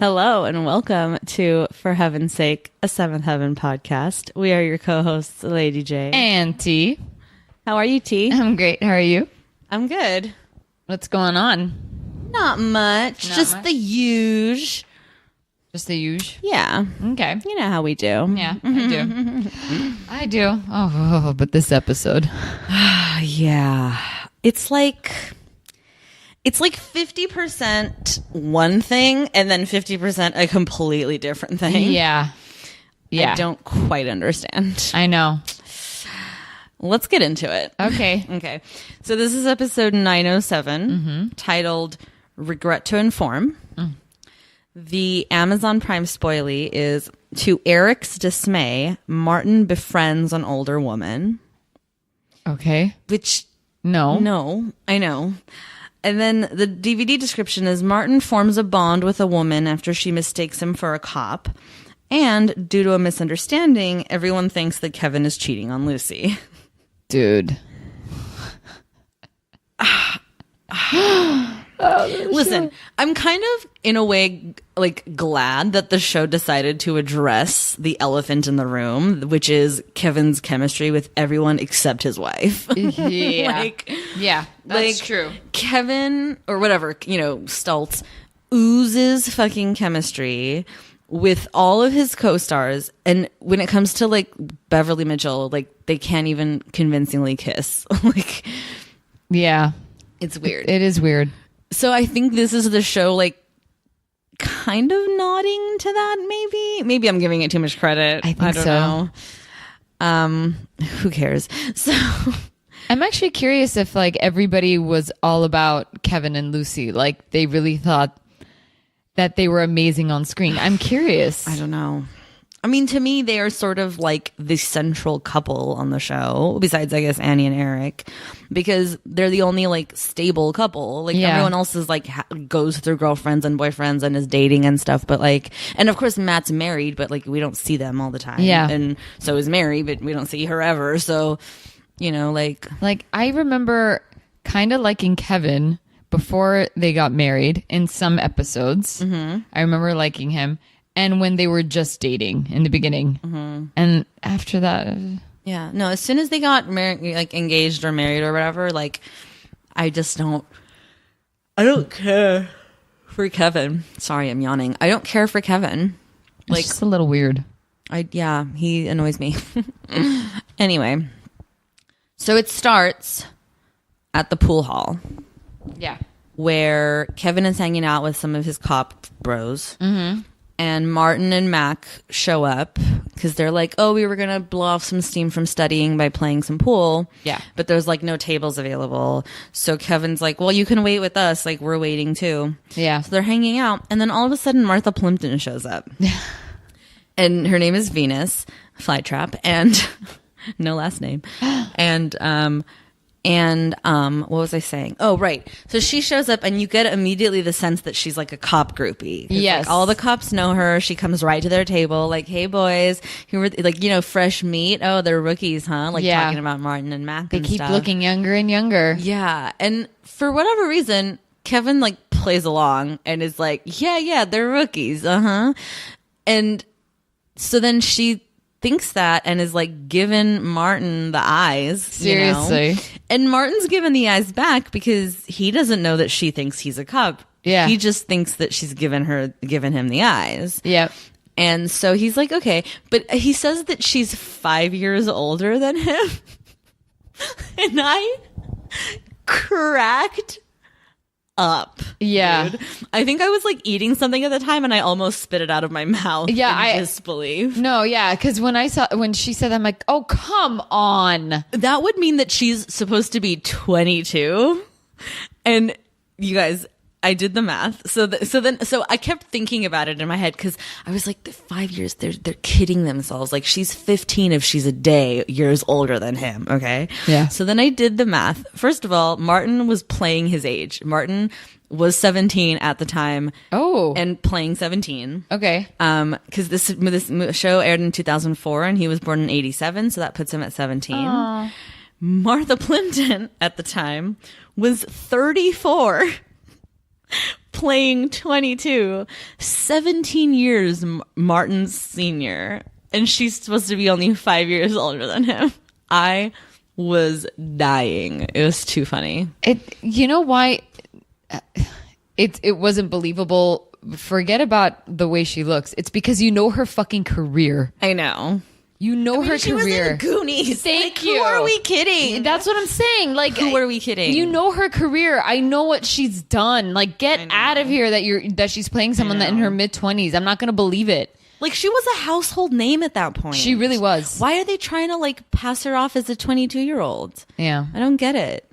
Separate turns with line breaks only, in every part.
Hello and welcome to For Heaven's Sake, a Seventh Heaven podcast. We are your co-hosts, Lady J.
And T.
How are you, T?
I'm great. How are you?
I'm good.
What's going on?
Not much. Just the huge.
Just the huge?
Yeah.
Okay.
You know how we do.
Yeah, I do. I do. Oh, but this episode.
Yeah. It's like 50% one thing and then 50% a completely different thing.
Yeah. Yeah.
I don't quite understand.
I know.
Let's get into it.
Okay.
Okay. So this is episode 907, titled Regret to Inform. The Amazon Prime spoilie is, to Eric's dismay, Martin befriends an older woman.
Okay.
Which,
No,
I know. And then the DVD description is, Martin forms a bond with a woman after she mistakes him for a cop. And due to a misunderstanding, everyone thinks that Kevin is cheating on Lucy.
Dude.
Listen, I'm kind of, in a way, like, glad that the show decided to address the elephant in the room, which is Kevin's chemistry with everyone except his wife.
Yeah. Yeah, that's true.
Kevin, or whatever, Stultz, oozes fucking chemistry with all of his co-stars, and when it comes to, like, Beverly Mitchell, like, they can't even convincingly kiss. Like,
yeah.
it's weird.
It is weird.
So I think this is the show, like, kind of nodding to that, maybe? Maybe I'm giving it too much credit.
I think
don't know. Who cares? So
I'm actually curious if, like, everybody was all about Kevin and Lucy. Like, they really thought that they were amazing on screen. I'm curious.
I don't know. I mean, to me, they are sort of like the central couple on the show, besides, I guess, Annie and Eric, because they're the only, like, stable couple. Like, everyone else is, like, goes through girlfriends and boyfriends and is dating and stuff. But, like, and of course, Matt's married, but, like, we don't see them all the time.
Yeah.
And so is Mary, but we don't see her ever. So, like
I remember kind of liking Kevin before they got married in some episodes. I remember liking him. And when they were just dating in the beginning. And after that.
Yeah. No, as soon as they got married, like, engaged or married or whatever, like, I don't care for Kevin. Sorry, I'm yawning. I don't care for Kevin.
Like, it's just a little weird.
He annoys me. Anyway. So it starts at the pool hall.
Yeah.
Where Kevin is hanging out with some of his cop bros. And Martin and Mac show up because they're like, oh, we were going to blow off some steam from studying by playing some pool.
Yeah.
But there's, like, no tables available. So Kevin's like, well, you can wait with us. Like, we're waiting too.
Yeah.
So they're hanging out. And then all of a sudden, Martha Plimpton shows up. And her name is Venus Flytrap. And no last name. And what was I saying? Oh, right. So she shows up and you get immediately the sense that she's, like, a cop groupie.
Yes.
Like, all the cops know her. She comes right to their table like, hey, boys, who were, like, fresh meat. Oh, they're rookies, huh? Like, talking about Martin and Mac
They
and
keep
stuff.
looking younger and younger.
Yeah. And for whatever reason, Kevin, like, plays along and is like, yeah, they're rookies. And so then she thinks that and is, like, giving Martin the eyes.
Seriously.
And Martin's given the eyes back because he doesn't know that she thinks he's a cop.
Yeah.
He just thinks that she's given him the eyes.
Yep.
And so he's like, okay. But he says that she's 5 years older than him. And I cracked up.
Yeah.
Dude. I think I was, like, eating something at the time and I almost spit it out of my mouth.
Yeah,
in disbelief.
No, yeah, because when she said that, I'm like, oh, come on.
That would mean that she's supposed to be 22. And you guys, I did the math. So I kept thinking about it in my head because I was like, the 5 years, they're kidding themselves. Like, she's 15 if she's a day years older than him. Okay.
Yeah.
So then I did the math. First of all, Martin was playing his age. Martin was 17 at the time.
Oh.
And playing 17.
Okay.
Because this show aired in 2004 and he was born in 87. So that puts him at 17.
Aww.
Martha Plimpton at the time was 34. playing 22, 17 years Martin's senior, and she's supposed to be only 5 years older than him. I was dying. It was too funny.
You know why it wasn't believable? Forget about the way she looks. It's because you know her fucking career.
I know.
You know her
she
career.
Was in Goonies.
Thank you.
Who are we kidding?
That's what I'm saying. Like,
who are we kidding?
You know her career. I know what she's done. Like, get out of here that she's playing someone that in her mid-20s. I'm not going to believe it.
Like, she was a household name at that point.
She really was.
Why are they trying to like pass her off as a 22-year-old?
Yeah,
I don't get it.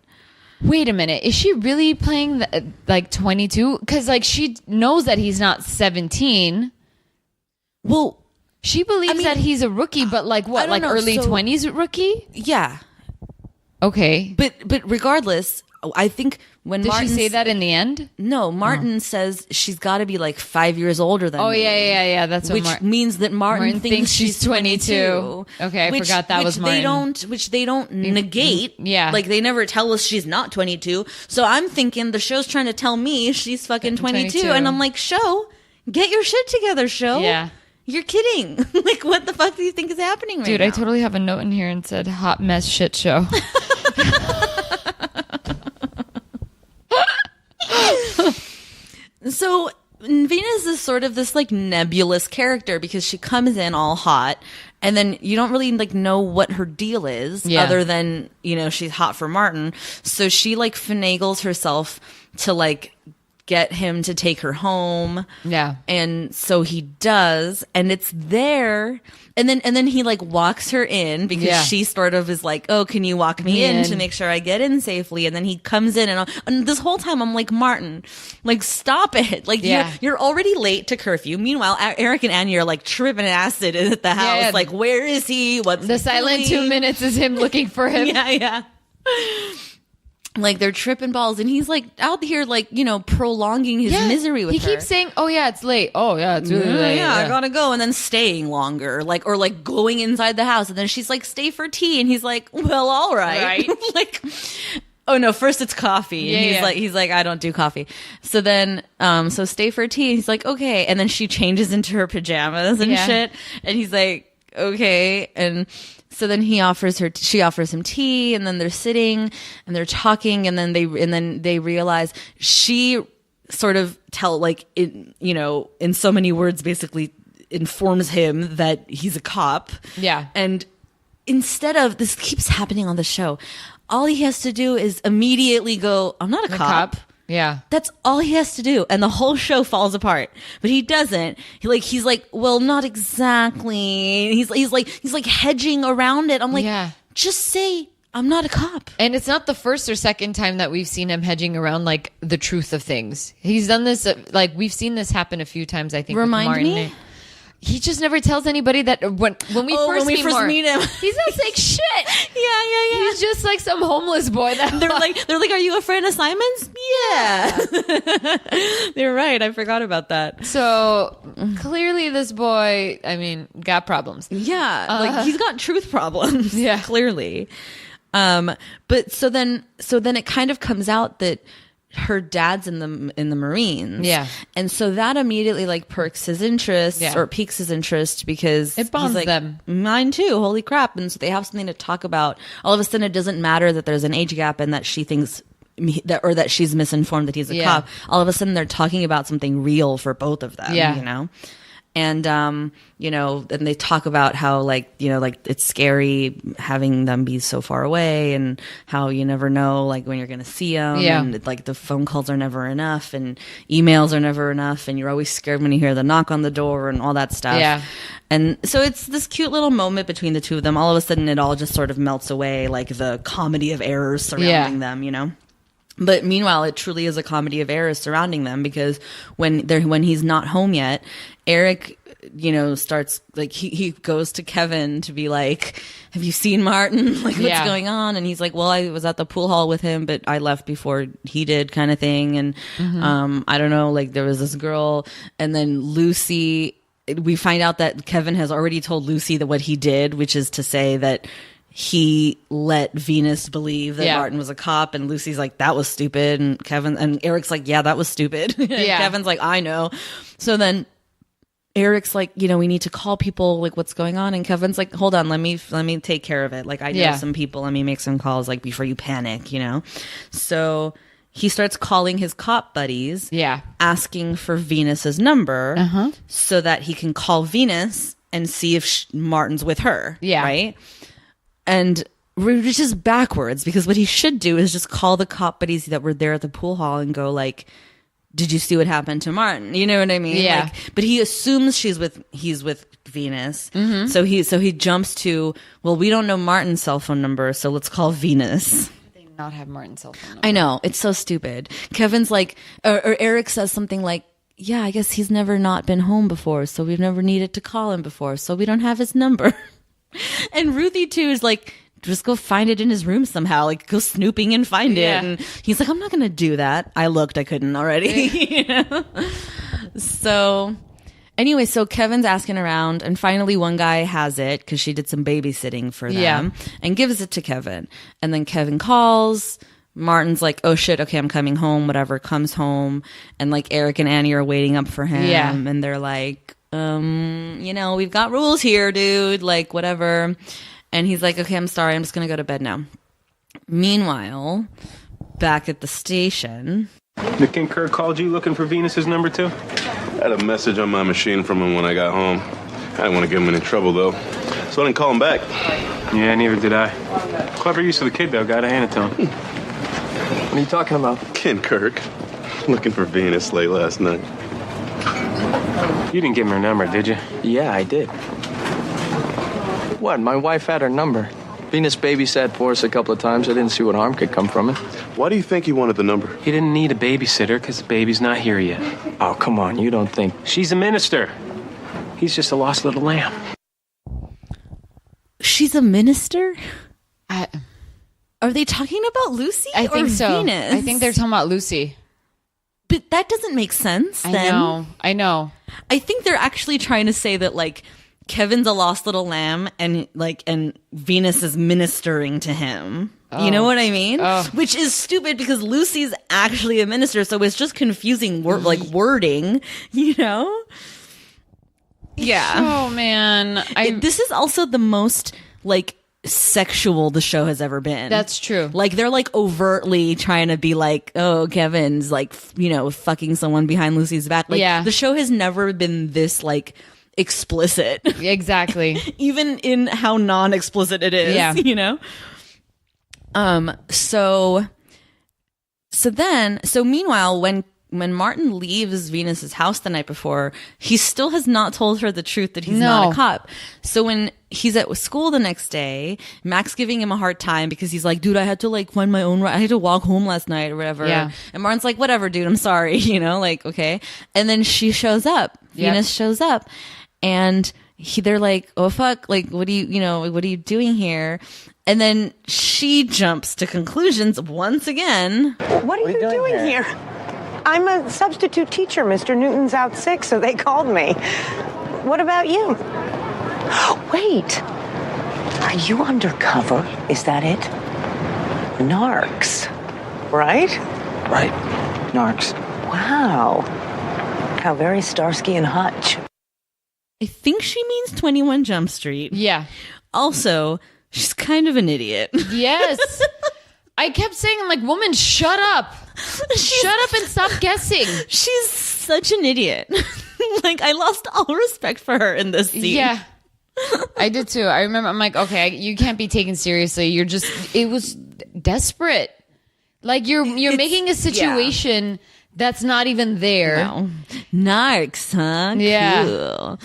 Wait a minute. Is she really playing like 22? Because like she knows that he's not 17.
Well,
she believes that he's a rookie, but like what? Like early 20s rookie?
Yeah.
Okay.
But regardless, I think when
Did she say that in the end?
No, Martin says she's got to be like 5 years older than me.
Yeah. That's
which means that Martin thinks she's 22.
Okay, I forgot that was Martin.
Which they don't negate.
Yeah.
Like they never tell us she's not 22. So I'm thinking the show's trying to tell me she's fucking 22. And I'm like, show, get your shit together, show.
Yeah.
You're kidding. Like, what the fuck do you think is happening right now?
Dude, I totally have a note in here and said hot mess shit show.
So Venus is sort of this like nebulous character because she comes in all hot and then you don't really like know what her deal is other than, you know, she's hot for Martin. So she like finagles herself to like get him to take her home.
Yeah.
And so he does, and it's there. And then he like walks her in because she sort of is like, "Oh, can you walk me in to make sure I get in safely?" And then he comes in, and this whole time I'm like, "Martin, like stop it. Like you're already late to curfew." Meanwhile, Eric and Anya are like tripping acid at the house. Yeah. Like, where is he? What's
the silent 2 minutes is him looking for him.
Yeah. Like they're tripping balls, and he's like out here, like, you know, prolonging his misery with her.
He keeps saying, "Oh yeah, it's late. Oh yeah, it's really late.
Yeah, I gotta go," and then staying longer, like or like going inside the house, and then she's like, "Stay for tea," and he's like, "Well, all right." Like, oh no, first it's coffee, and he's like, "I don't do coffee." So then, so stay for tea, and he's like, "Okay," and then she changes into her pajamas and shit, and he's like, "Okay," and. So then she offers him tea, and then they're sitting and they're talking, and then they realize she sort of in so many words basically informs him that he's a cop.
Yeah.
And instead of, this keeps happening on the show, all he has to do is immediately go, "I'm not a cop."
Yeah.
That's all he has to do. And the whole show falls apart. But he doesn't. He's like, "Well, not exactly." He's like hedging around it. I'm like, just say, "I'm not a cop."
And it's not the first or second time that we've seen him hedging around like the truth of things. He's done this, like we've seen this happen a few times, I think.
Remind me?
He just never tells anybody that when we first meet him, he's not saying shit.
Yeah.
He's just like some homeless boy.
They're like, "Are you a friend of Simon's?" Yeah. They're right. I forgot about that.
So clearly, this boy, I mean, got problems.
Yeah, like he's got truth problems.
Yeah,
clearly. But so then it kind of comes out that her dad's in the Marines.
Yeah.
And so that immediately like piques his interest because
it bonds
he's like,
them.
"Mine too. Holy crap." And so they have something to talk about. All of a sudden it doesn't matter that there's an age gap and that she thinks that she's misinformed that he's a cop. All of a sudden they're talking about something real for both of them, you know? And, and they talk about how it's scary having them be so far away and how you never know, like when you're going to see them and like the phone calls are never enough and emails are never enough. And you're always scared when you hear the knock on the door and all that stuff.
Yeah.
And so it's this cute little moment between the two of them. All of a sudden it all just sort of melts away, like the comedy of errors surrounding them, you know? But meanwhile, it truly is a comedy of errors surrounding them because when he's not home yet, Eric, starts like he goes to Kevin to be like, "Have you seen Martin? Like, what's going on?" And he's like, "Well, I was at the pool hall with him, but I left before he did," kind of thing. And I don't know, like there was this girl, and then Lucy. We find out that Kevin has already told Lucy that what he did, which is to say that he let Venus believe that Martin was a cop, and Lucy's like, that was stupid, and Eric's like, yeah, that was stupid. Kevin's like, I know. So then Eric's like, we need to call people, like, what's going on? And Kevin's like, hold on, let me take care of it. Like, I know some people, let me make some calls, like, before you panic, So he starts calling his cop buddies, asking for Venus's number so that he can call Venus and see if Martin's with her. Yeah. Right? And which is backwards, because what he should do is just call the cop buddies that were there at the pool hall and go like, did you see what happened to Martin? You know what I mean?
Yeah.
Like, but he assumes he's with Venus. So he jumps to, well, we don't know Martin's cell phone number, so let's call Venus.
They not have Martin's cell phone number.
I know, it's so stupid. Kevin's like, or Eric says something like, yeah, I guess he's never not been home before, so we've never needed to call him before, so we don't have his number. And Ruthie too is like, just go find it in his room somehow, like go snooping and find it. And he's like, I'm not gonna do that. I looked, I couldn't already. So anyway, so Kevin's asking around, and finally one guy has it because she did some babysitting for them and gives it to Kevin. And then Kevin calls. Martin's like, oh shit, okay, I'm coming home, whatever, comes home, and like Eric and Annie are waiting up for him, and they're like, we've got rules here, dude, like whatever. And he's like, okay, I'm sorry, I'm just gonna go to bed now. Meanwhile, back at the station,
Nick and Kirk called you looking for Venus's number too?
I had a message on my machine from him when I got home. I didn't want to get him in trouble though, so I didn't call him back.
Yeah, neither did I. Clever use of the kid though, gotta hand it to him.
What are you talking about?
Ken Kirk, looking for Venus late last night.
You didn't give him her number, did you?
Yeah, I did. What? My wife had her number. Venus babysat for us a couple of times. I didn't see what harm could come from it.
Why do you think he wanted the number?
He didn't need a babysitter because the baby's not here yet.
Oh, come on. You don't think...
She's a minister. He's just a lost little lamb.
She's a minister? Are they talking about Lucy
I think so.
Venus?
I think they're talking about Lucy.
But that doesn't make sense then.
I know.
I think they're actually trying to say that like Kevin's a lost little lamb and Venus is ministering to him. Oh. You know what I mean? Oh. Which is stupid because Lucy's actually a minister, so it's just confusing wording, Yeah.
Oh man.
This is also the most sexual the show has ever been.
That's true.
Like they're overtly trying to be like, oh, Kevin's fucking someone behind Lucy's back. The show has never been this explicit.
Exactly.
Even in how non-explicit it is. Yeah. So meanwhile, when Martin leaves Venus's house the night before, he still has not told her the truth that he's not a cop. So when he's at school the next day, Mac's giving him a hard time because he's like, dude, I had to find my own ride. I had to walk home last night or whatever. Yeah. And Martin's like, whatever, dude, I'm sorry, okay. And then she shows up. Venus shows up, and they're like, oh fuck, what are you doing here? And then she jumps to conclusions once again.
What are you doing here? I'm a substitute teacher. Mr. Newton's out sick, so they called me. What about you? Wait. Are you undercover? Is that it? Narcs, right?
Right. Narcs.
Wow. How very Starsky and Hutch.
I think she means 21 Jump Street.
Yeah.
Also, she's kind of an idiot.
Yes. I kept saying, I'm like, woman, shut up. Shut up and stop guessing.
She's such an idiot. I lost all respect for her in this scene.
Yeah. I did too. I remember, I'm like, okay, you can't be taken seriously. It was desperate. You're making a situation that's not even there.
No. Narcs, huh?
Yeah.
Cool.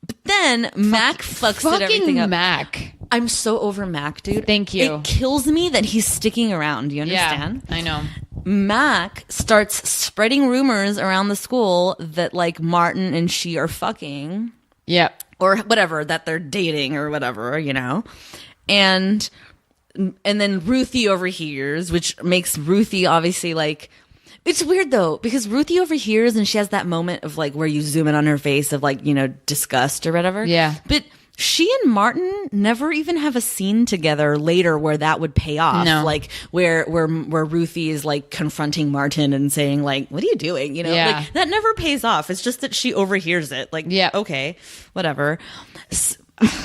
But then Mac fucks everything up.
Mac.
I'm so over Mac, dude.
Thank you.
It kills me that he's sticking around. You understand?
Yeah, I know.
Mac starts spreading rumors around the school that Martin and she are fucking.
Yeah.
Or whatever, that they're dating or whatever, And then Ruthie overhears, which makes Ruthie obviously it's weird though, because Ruthie overhears and she has that moment of where you zoom in on her face of disgust or whatever.
Yeah.
But she and Martin never even have a scene together later where that would pay off.
No.
Like where Ruthie is like confronting Martin and saying like, what are you doing? You know,
Yeah.
like that never pays off. It's just that she overhears it. Like,
Yeah.
okay, whatever.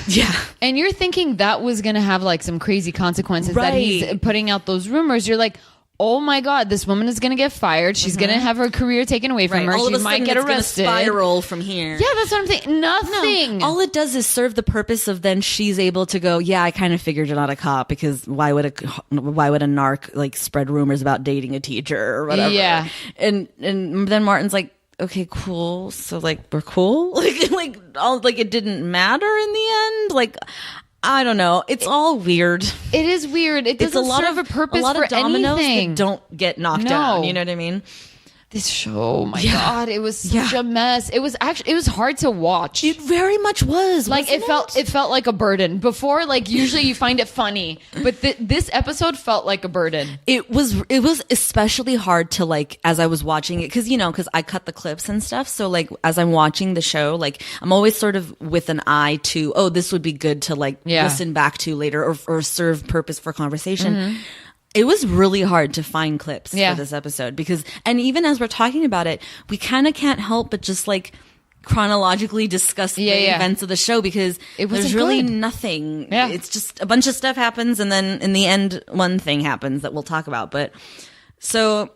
Yeah.
And you're thinking that was going to have like some crazy consequences that he's
Right.
putting out those rumors. You're like, oh my God, this woman is going to get fired. She's going to have her career taken away from her.
All of
She
a
might
sudden
get
it's gonna
arrested.
spiral from here.
Yeah, that's what I'm thinking. Nothing.
No, all it does is serve the purpose of then she's able to go, yeah, I kind of figured you're not a cop because why would a narc like spread rumors about dating a teacher or whatever?
Yeah.
And then Martin's like, okay, cool. So like we're cool. Like it didn't matter in the end. Like I don't know. It's all weird.
It is weird. It
It's
doesn't serve a purpose
a lot
for
of dominoes
anything.
that don't get knocked
No.
down. You know what I mean?
This show, oh my God, it was such
Yeah.
a mess. It was hard to watch.
It very much was.
Like it
wasn't
felt like a burden. Before, like usually you find it funny, but this episode felt like a burden.
It was especially hard to like as I was watching it because I cut the clips and stuff. So like as I'm watching the show, like I'm always sort of with an eye to this would be good to like listen back to later or serve purpose for conversation. It was really hard to find clips
Yeah.
for this episode and even as we're talking about it, we kind of can't help but just like chronologically discuss the
Yeah.
events of the show because
It wasn't
there's really
good.
nothing.
Yeah.
It's just a bunch of stuff happens and then in the end one thing happens that we'll talk about. But so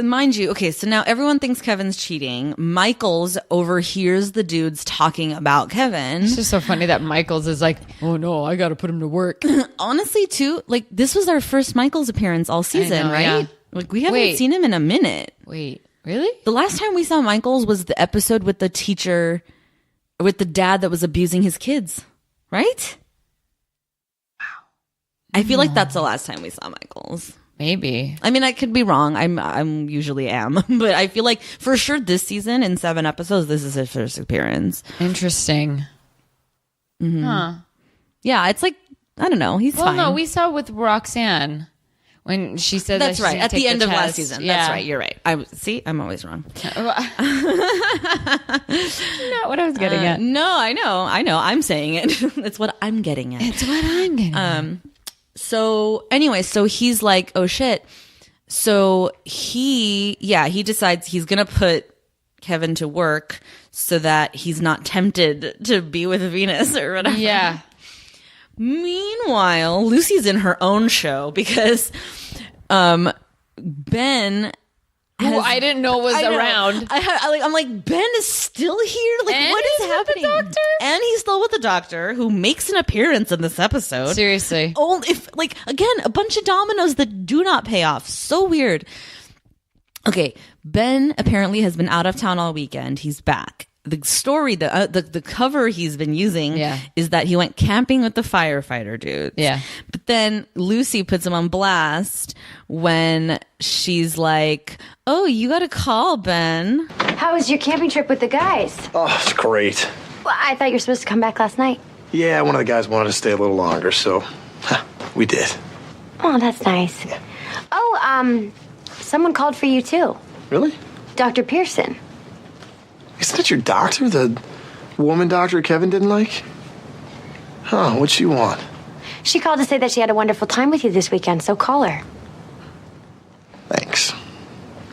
mind you, okay, so now everyone thinks Kevin's cheating. Michaels overhears the dudes talking about Kevin.
It's just so funny that Michaels is like, oh no, I got to put him to work.
Honestly, too, like this was our first Michaels appearance all season,
know,
right?
yeah.
Like we haven't
Wait.
seen him in a minute.
Wait, really?
The last time we saw Michaels was the episode with the teacher, with the dad that was abusing his kids, right? Wow. I feel like that's the last time we saw Michaels.
Maybe.
I mean, I could be wrong. I'm usually am, but I feel like for sure this season in 7 episodes, this is his first appearance.
Interesting. Huh.
Yeah, it's like I don't know. He's
Well,
fine.
no, we saw with Roxanne when she said
That's
that
right.
she
At
didn't
the
take
end of last
test.
season.
Yeah.
That's right. You're right. I'm always wrong.
Not what I was getting at.
No, I know. I'm saying it. It's what I'm getting at.
It's what I'm getting at.
So anyway, so he's like, oh shit. So he decides he's going to put Kevin to work so that he's not tempted to be with Venus or whatever.
Yeah.
Meanwhile, Lucy's in her own show because Ben
Who I didn't know was
I know.
around.
I'm like, Ben is still here? Like,
And
what is
he's with the
happening?
doctor?
And he's still with the doctor who makes an appearance in this episode.
Seriously.
Only if, like, again, a bunch of dominoes that do not pay off. So weird. Okay, Ben apparently has been out of town all weekend. He's back. The story, the cover he's been using is that he went camping with the firefighter dudes.
Yeah.
But then Lucy puts him on blast when she's like, oh, you got a call, Ben.
How was your camping trip with the guys?
Oh, it's great.
Well, I thought you were supposed to come back last night.
Yeah, one of the guys wanted to stay a little longer, so we did.
Oh, that's nice. Oh, someone called for you too.
Really?
Dr. Pearson.
Isn't it your doctor, the woman doctor Kevin didn't like? Huh, what'd she want?
She called to say that she had a wonderful time with you this weekend, so call her.
Thanks.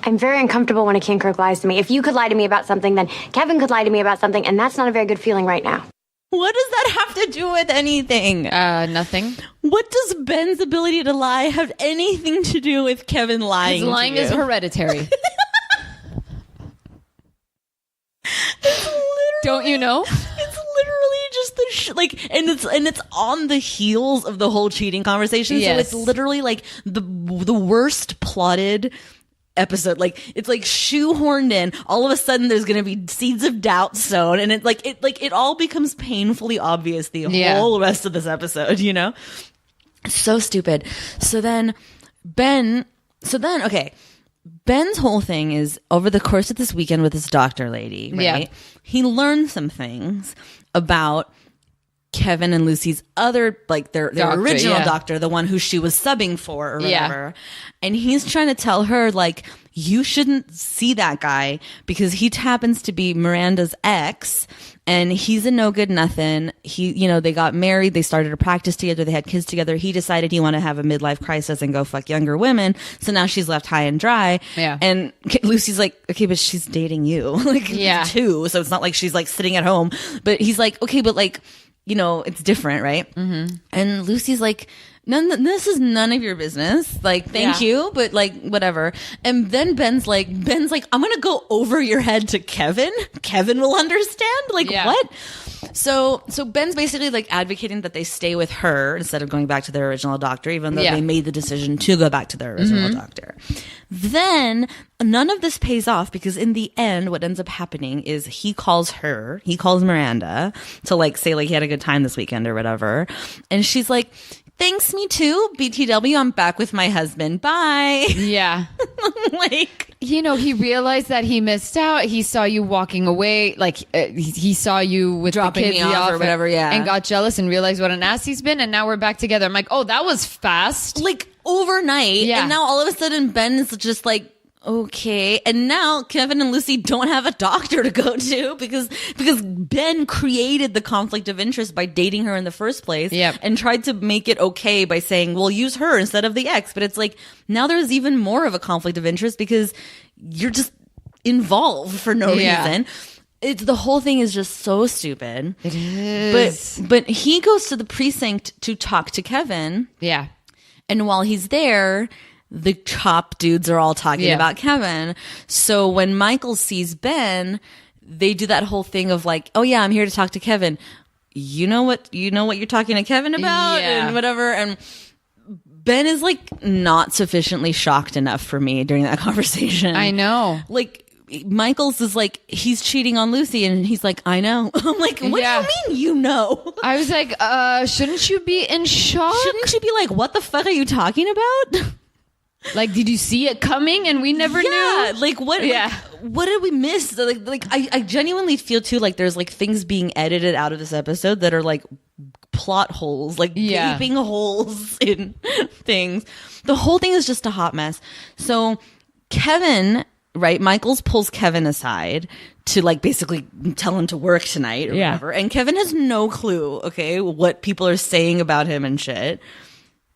I'm very uncomfortable when a Kinkirk lies to me. If you could lie to me about something, then Kevin could lie to me about something, and that's not a very good feeling right now.
What does that have to do with anything?
Nothing.
What does Ben's ability to lie have anything to do with Kevin lying?
His lying
to you?
is hereditary. Don't you know?
It's literally just the and it's on the heels of the whole cheating conversation.
Yes.
So it's literally like the worst plotted episode. Like it's like shoehorned in. All of a sudden, there's going to be seeds of doubt sown, and it all becomes painfully obvious the whole rest of this episode. You know, so stupid. So then okay. Ben's whole thing is over the course of this weekend with this doctor lady, right?
Yeah.
He learned some things about Kevin and Lucy's other, like their
Doctor,
original
yeah.
doctor, the one who she was subbing for or
Yeah.
whatever. And he's trying to tell her, like, you shouldn't see that guy because he happens to be Miranda's ex and he's a no good nothing. They got married, they started a practice together, they had kids together. He decided he wanted to have a midlife crisis and go fuck younger women. So now she's left high and dry.
Yeah.
And Lucy's like, okay, but she's dating you. Like,
yeah.
too. So it's not like she's like sitting at home. But he's like, okay, but like, it's different, right? Mm-hmm. And Lucy's like, this is none of your business. Like, thank you, but like, whatever. And then Ben's like, I'm gonna go over your head to Kevin. Kevin will understand. Like, what? So Ben's basically like advocating that they stay with her instead of going back to their original doctor, even though they made the decision to go back to their original doctor. Then none of this pays off because in the end, what ends up happening is he calls Miranda to like say like he had a good time this weekend or whatever. And she's like, thanks, me too. BTW, I'm back with my husband. Bye.
Yeah.
Like,
he realized that he missed out. He saw you walking away. Like, he saw you with
dropping
the kids
me off or whatever,
and got jealous and realized what an ass he's been. And now we're back together. I'm like, oh, that was fast.
Like, overnight.
Yeah.
And now all of a sudden, Ben is just like, okay. And now Kevin and Lucy don't have a doctor to go to because Ben created the conflict of interest by dating her in the first place and tried to make it okay by saying, well, use her instead of the ex. But it's like, now there's even more of a conflict of interest because you're just involved for no reason. The whole thing is just so stupid.
It is.
But he goes to the precinct to talk to Kevin.
Yeah.
And while he's there, the cop dudes are all talking about Kevin. So when Michael sees Ben, they do that whole thing of like, oh yeah, I'm here to talk to Kevin. You know what you're talking to Kevin about and whatever. And Ben is like not sufficiently shocked enough for me during that conversation.
I know.
Like, Michael's is like, he's cheating on Lucy and he's like, I know. I'm like, what do you mean you know?
I was like, shouldn't you be in shock?
Shouldn't you be like, what the fuck are you talking about?
Like, did you see it coming and we never knew?
Like, what? Yeah. Like, what did we miss? Like, I genuinely feel too like there's like things being edited out of this episode that are like plot holes, like gaping holes in things. The whole thing is just a hot mess. So Kevin, right? Michaels pulls Kevin aside to like basically tell him to work tonight or whatever. And Kevin has no clue, okay, what people are saying about him and shit.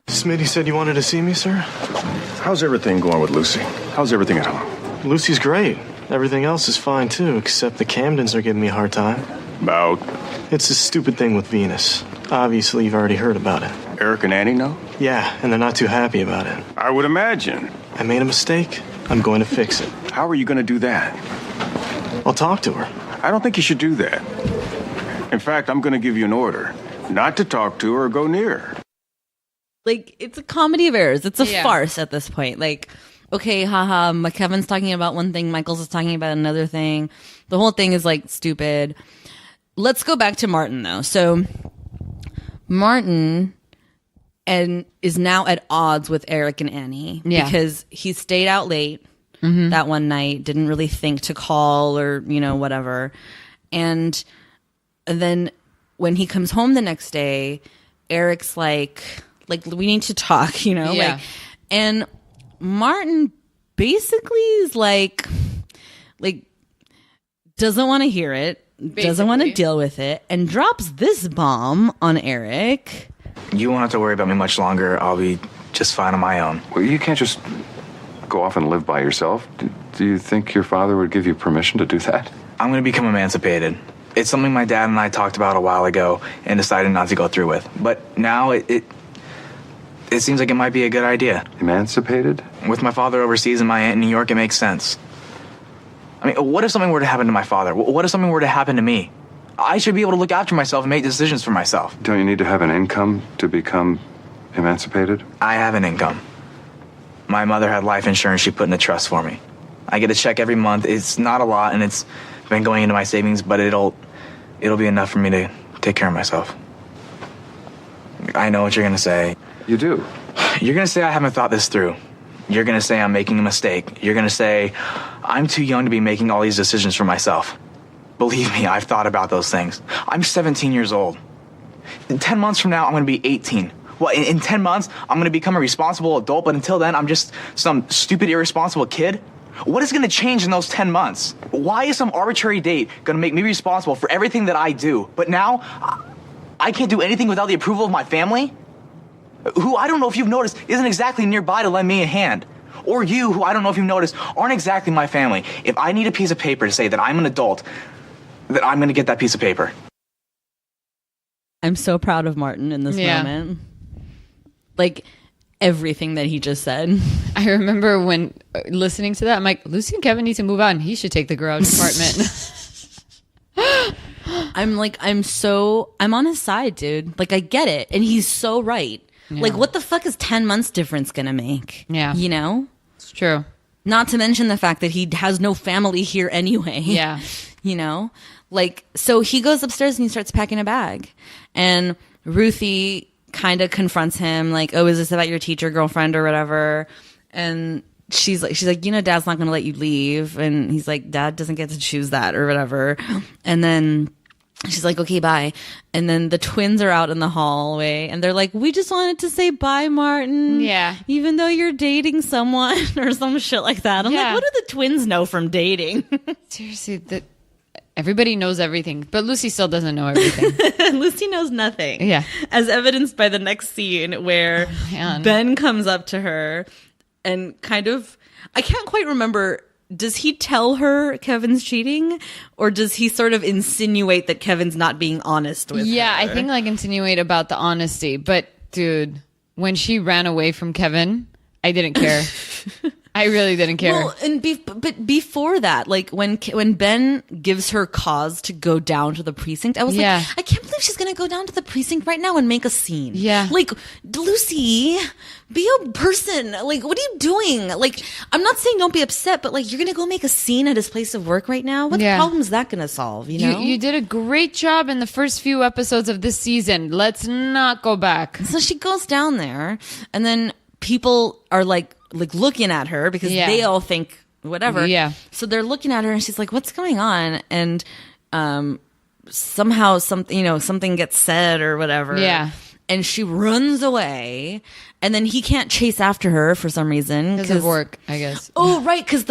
Smitty said you wanted to see me, sir?
How's everything going with Lucy? How's everything at home?
Lucy's great. Everything else is fine, too, except the Camdens are giving me a hard time.
About?
It's this stupid thing with Venus. Obviously, you've already heard about it.
Eric and Annie know?
Yeah, and they're not too happy about it.
I would imagine.
I made a mistake. I'm going to fix it.
How are you going to do that?
I'll talk to her.
I don't think you should do that. In fact, I'm going to give you an order not to talk to her or go near her.
Like, it's a comedy of errors. It's a farce at this point. Like, okay, haha, Kevin's talking about one thing, Michaels is talking about another thing. The whole thing is, like, stupid. Let's go back to Martin, though. So, Martin is now at odds with Eric and Annie because he stayed out late that one night, didn't really think to call or, whatever. And then when he comes home the next day, Eric's like, we need to talk, like, and Martin basically is like doesn't want to hear it, doesn't want to deal with it, and drops this bomb on Eric.
You won't have to worry about me much longer. I'll be just fine on my own.
Well, you can't just go off and live by yourself. Do you think your father would give you permission to do that?
I'm going to become emancipated. It's something my dad and I talked about a while ago and decided not to go through with. But now it seems like it might be a good idea.
Emancipated?
With my father overseas and my aunt in New York, it makes sense. I mean, what if something were to happen to my father? What if something were to happen to me? I should be able to look after myself and make decisions for myself.
Don't you need to have an income to become emancipated?
I have an income. My mother had life insurance she put in a trust for me. I get a check every month. It's not a lot, and it's been going into my savings, but it'll be enough for me to take care of myself. I know what you're going to say.
You do?
You're going to say I haven't thought this through. You're going to say I'm making a mistake. You're going to say I'm too young to be making all these decisions for myself. Believe me, I've thought about those things. I'm 17 years old. In 10 months from now, I'm going to be 18. Well, in 10 months, I'm going to become a responsible adult, but until then, I'm just some stupid, irresponsible kid. What is going to change in those 10 months? Why is some arbitrary date going to make me responsible for everything that I do? But now, I can't do anything without the approval of my family? Who, I don't know if you've noticed, isn't exactly nearby to lend me a hand. Or you, who I don't know if you've noticed, aren't exactly my family. If I need a piece of paper to say that I'm an adult, that I'm going to get that piece of paper.
I'm so proud of Martin in this moment. Like, everything that he just said.
I remember when listening to that, I'm like, Lucy and Kevin need to move on. He should take the garage apartment.
I'm on his side, dude. Like, I get it. And he's so right.
Yeah.
Like, what the fuck is 10 months difference gonna make?
Yeah.
You know?
It's true.
Not to mention the fact that he has no family here anyway.
Yeah.
You know? Like, so he goes upstairs and he starts packing a bag. And Ruthie kind of confronts him, like, oh, is this about your teacher girlfriend or whatever? And she's like, you know, Dad's not going to let you leave. And he's like, Dad doesn't get to choose that or whatever. And then she's like, okay, bye. And then the twins are out in the hallway and they're like, we just wanted to say bye, Martin.
Yeah.
Even though you're dating someone or some shit like that. I'm like, what do the twins know from dating?
Seriously, everybody knows everything, but Lucy still doesn't know everything.
Lucy knows nothing.
Yeah.
As evidenced by the next scene where Ben comes up to her and kind of, I can't quite remember, does he tell her Kevin's cheating or does he sort of insinuate that Kevin's not being honest with her?
Yeah, I think like insinuate about the honesty, but dude, when she ran away from Kevin, I didn't care. I really didn't care.
Well, and but before that, like when Ben gives her cause to go down to the precinct, I was like, I can't believe she's going to go down to the precinct right now and make a scene.
Yeah.
Like, Lucy, be a person. Like, what are you doing? Like, I'm not saying don't be upset, but like, you're going to go make a scene at his place of work right now? What problem is that going to solve, you know?
You did a great job in the first few episodes of this season. Let's not go back.
So she goes down there and then people are like looking at her because they all think whatever.
Yeah.
So they're looking at her and she's like, what's going on? And somehow something gets said or whatever.
Yeah.
And she runs away. And then he can't chase after her for some reason.
Because of work, I guess.
Oh, right. Because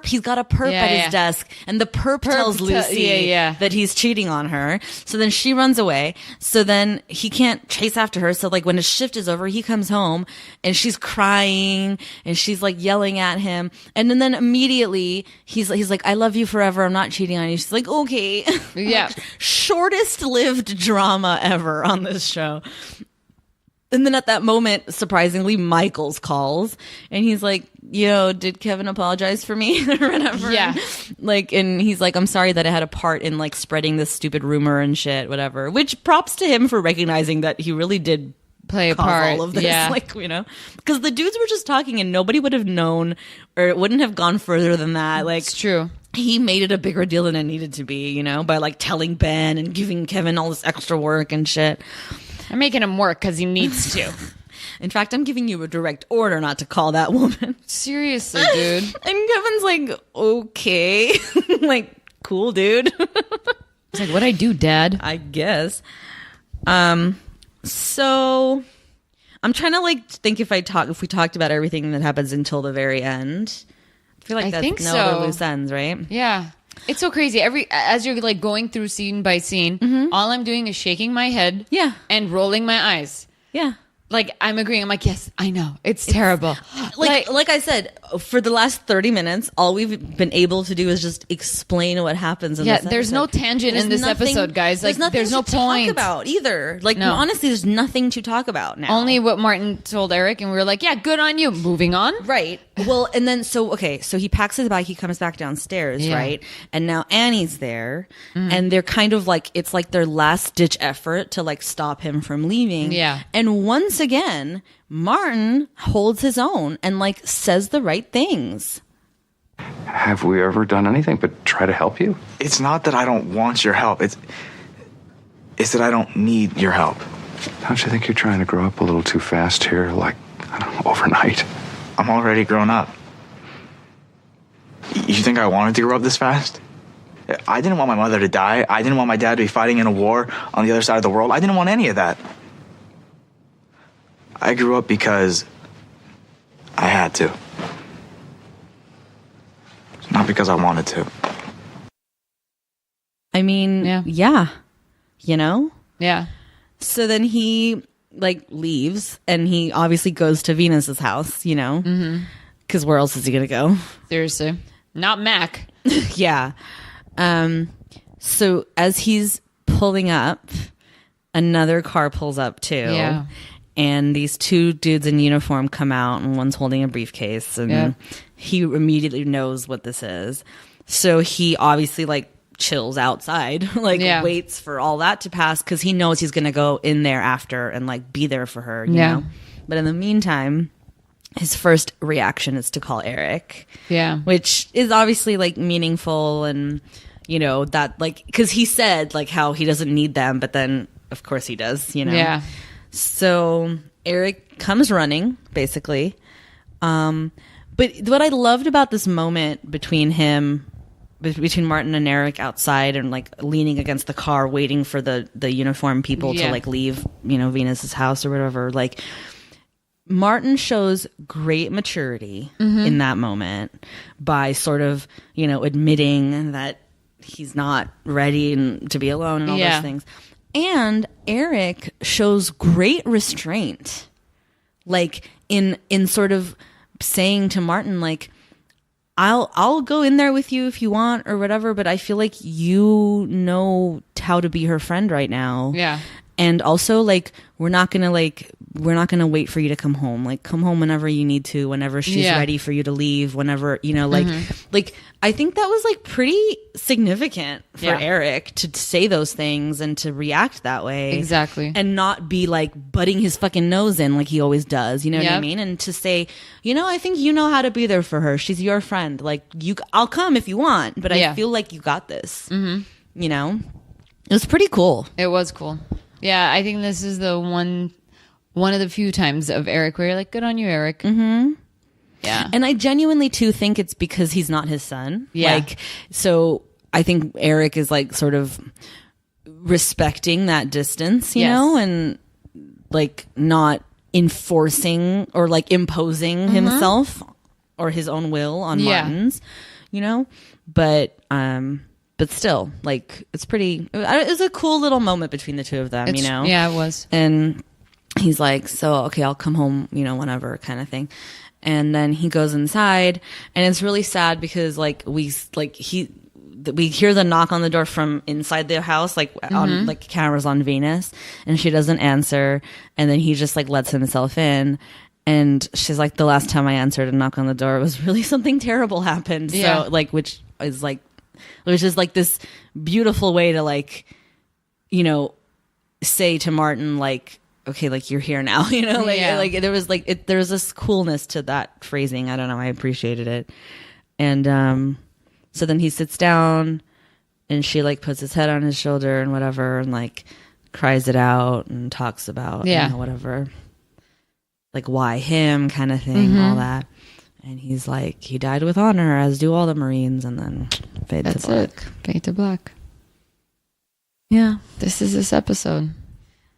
he's got a perp at his desk. And the perp tells Lucy that he's cheating on her. So then she runs away. So then he can't chase after her. So like when his shift is over, he comes home and she's crying and she's like yelling at him. And then immediately he's like, I love you forever. I'm not cheating on you. She's like, okay.
Yeah.
Shortest lived drama ever on this show. And then at that moment, surprisingly, Michaels calls and he's like, yo, did Kevin apologize for me or whatever?
Yeah.
Like, and he's like, I'm sorry that I had a part in like spreading this stupid rumor and shit, whatever, which props to him for recognizing that he really did
play a part.
All of this.
Yeah.
Like, you know, because the dudes were just talking and nobody would have known or it wouldn't have gone further than that. Like,
it's true.
He made it a bigger deal than it needed to be, you know, by like telling Ben and giving Kevin all this extra work and shit.
I'm making him work because he needs to.
In fact, I'm giving you a direct order not to call that woman.
Seriously, dude.
And Kevin's like, okay. Like, cool, dude.
He's like, what'd I do, Dad?
I guess. So I'm trying to like think if we talked about everything that happens until the very end. I feel like that's no other loose ends, right?
Yeah. It's so crazy. As you're like going through scene by scene, all I'm doing is shaking my head, and rolling my eyes.
Yeah.
Like, I'm agreeing. I'm like, yes, I know. It's terrible.
Like I said, for the last 30 minutes, all we've been able to do is just explain what happens in this episode.
There's no tangent in this episode, guys. Like, there's no point
to talk about either. Like, honestly, there's nothing to talk about now.
Only what Martin told Eric, and we were like, yeah, good on you. Moving on.
Right. Well, and then, so he packs his bag, he comes back downstairs, right? And now Annie's there, and they're kind of like, it's like their last-ditch effort to, like, stop him from leaving.
Yeah.
And once again, Martin holds his own and like says the right things.
Have we ever done anything but try to help you?
It's not that I don't want your help. It's that I don't need your help.
Don't you think you're trying to grow up a little too fast here, like, I don't know, overnight?
I'm already grown up. You think I wanted to grow up this fast? I didn't want my mother to die. I didn't want my dad to be fighting in a war on the other side of the world. I didn't want any of that. I grew up because I had to. not because I wanted to.
I mean, yeah. You know?
Yeah.
So then he like leaves and he obviously goes to Venus's house, you know? Because where else is he going to go?
Seriously. Not Mac.
Yeah. So as he's pulling up, another car pulls up too.
Yeah.
And these two dudes in uniform come out and one's holding a briefcase and he immediately knows what this is. So he obviously like chills outside, like waits for all that to pass because he knows he's going to go in there after and like be there for her, you know? But in the meantime, his first reaction is to call Eric.
Yeah.
Which is obviously like meaningful and, you know, that like, because he said like how he doesn't need them, but then of course he does, you know?
Yeah.
So Eric comes running, basically. But what I loved about this moment between Martin and Eric outside and like leaning against the car, waiting for the uniformed people to like leave, you know, Venus's house or whatever. Like Martin shows great maturity in that moment by sort of, you know, admitting that he's not ready to be alone and all those things. And Eric shows great restraint, like in sort of saying to Martin, like, I'll go in there with you if you want or whatever, but I feel like you know how to be her friend right now.
Yeah.
And also, like, we're not gonna wait for you to come home. Like, come home whenever you need to, whenever she's ready for you to leave, whenever, you know, like, like, I think that was, like, pretty significant for Eric to say those things and to react that way.
Exactly.
And not be, like, butting his fucking nose in like he always does, you know what I mean? And to say, you know, I think you know how to be there for her. She's your friend. Like, I'll come if you want, but I feel like you got this. You know? It was pretty cool.
It was cool. Yeah, I think this is the one of the few times of Eric where you're like, good on you, Eric. Yeah.
And I genuinely, too, think it's because he's not his son.
Yeah.
Like, so I think Eric is, like, sort of respecting that distance, you know, and, like, not enforcing or, like, imposing himself or his own will on Martin's, you know? But still, like, it's pretty... It was a cool little moment between the two of them, you know?
Yeah, it was.
And he's like, so, okay, I'll come home, you know, whenever kind of thing. And then he goes inside, and it's really sad because, like, we hear the knock on the door from inside the house, like, on, like, cameras on Venus, and she doesn't answer, and then he just, like, lets himself in. And she's like, the last time I answered a knock on the door was really something terrible happened.
Yeah.
So, like, which is like this beautiful way to, like, you know, say to Martin, like, okay, like, you're here now, you know, like, like there was like, there was this coolness to that phrasing. I don't know. I appreciated it. And, so then he sits down and she, like, puts his head on his shoulder and whatever, and, like, cries it out and talks about, you know, whatever, like, why him kind of thing, all that. And he's like, he died with honor, as do all the Marines, and then fade to black.
Fade to black.
Yeah.
This is this episode.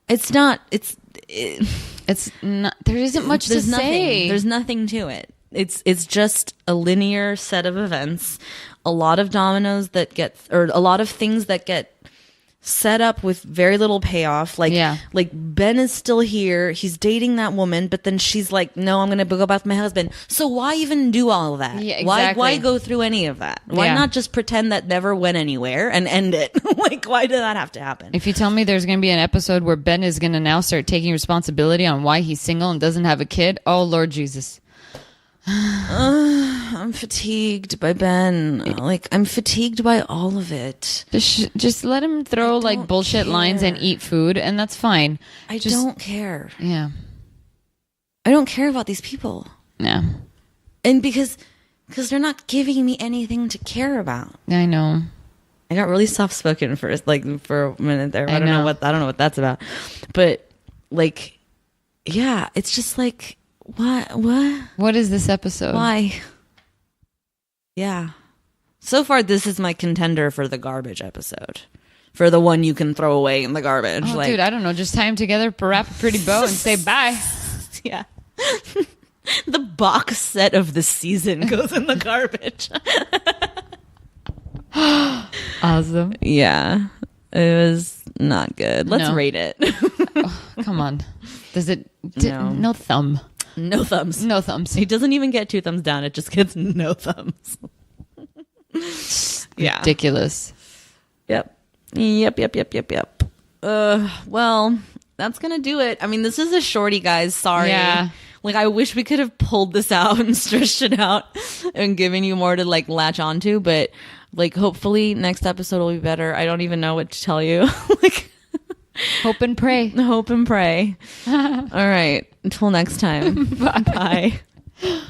It's not,
it's not, there isn't much to say.
There's nothing to it. It's just a linear set of events, a lot of dominoes that get, or a lot of things that get set up with very little payoff. Like, like Ben is still here. He's dating that woman, but then she's like, no, I'm going to go back with my husband. So why even do all of that?
Yeah, exactly.
Why go through any of that? Why not just pretend that never went anywhere and end it? Like, why did that have to happen?
If you tell me there's going to be an episode where Ben is going to now start taking responsibility on why he's single and doesn't have a kid, oh, Lord Jesus.
I'm fatigued by Ben. Like, I'm fatigued by all of it.
Just let him throw like bullshit lines and eat food, and that's fine.
I don't care.
Yeah.
I don't care about these people.
Yeah.
And because they're not giving me anything to care about.
I know.
I got really soft spoken for a minute there. I don't know what that's about. But, like, yeah, it's just like, what is
this episode?
Why? Yeah. So far, this is my contender for the garbage episode. For the one you can throw away in the garbage.
Oh, dude, I don't know. Just tie them together, wrap a pretty bow, and say bye.
Yeah. The box set of the season goes in the garbage.
Awesome.
Yeah, it was not good. Let's rate it.
Come on. Does it?
No.
No thumb.
No thumbs.
No thumbs.
It doesn't even get 2 thumbs down. It just gets no thumbs. Yeah.
Ridiculous.
Yep. Well, that's gonna do it. I mean, this is a shorty, guys. Sorry.
Yeah.
Like, I wish we could have pulled this out and stretched it out and given you more to like latch onto, but like hopefully next episode will be better. I don't even know what to tell you. Like,
hope and pray.
Hope and pray. All right. Until next time.
Bye.
Bye.